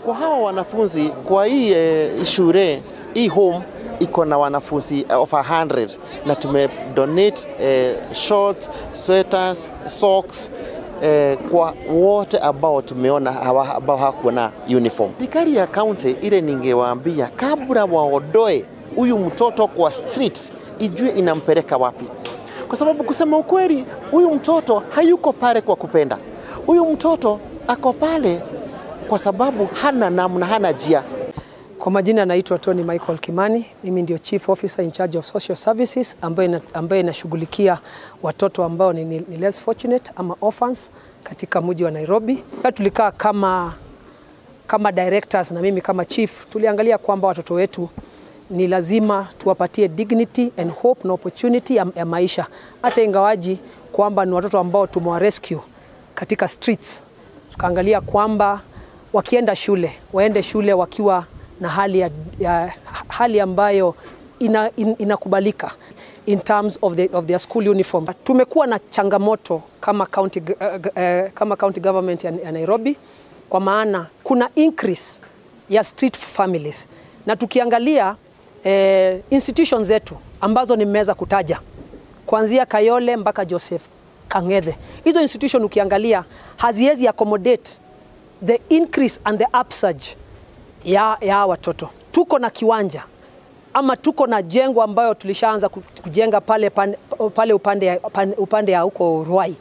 Kwa hawa wanafunzi kwa hii shule hii home iko na wanafunzi of 100 na tumedonate shorts, sweaters, socks kwa wote ambao tumeona ambao hakuwa na uniform. Serikali ya county ile ningewaambia kabla waondoe huyu mtoto kwa streets ijue inampeleka wapi. Kwa sababu kusema ukweli huyu mtoto hayuko pale kwa kupenda. Huyu mtoto ako pale kwa sababu hana namna, hana njia. Kwa majina naitwa Tony Michael Kimani, mimi ndio Chief Officer in charge of Social Services ambaye inashughulikia watoto ambao ni less fortunate ama orphans katika mji wa Nairobi. Tulikaa kama directors na mimi kama chief, tuliangalia kwamba watoto wetu ni lazima tuwapatie dignity and hope na opportunity ya maisha. Hata ingawaji kwamba ni watoto ambao tumewarescue katika streets. Tukaangalia kwamba wakienda shule, waende shule wakiwa na hali ambayo inakubalika in terms of their school uniform. Tumekuwa na changamoto kama county government ya Nairobi kwa maana kuna increase ya street families. Na tukiangalia institutions zetu ambazo nimeweza kutaja kuanzia Kayole mpaka Joseph Kang'ethe. Hizo institution ukiangalia haziwezi accommodate the increase and the upsurge ya watoto. Tuko na kiwanja ama tuko na jengo ambayo tulishaanza kujenga pale upande ya huko Ruai.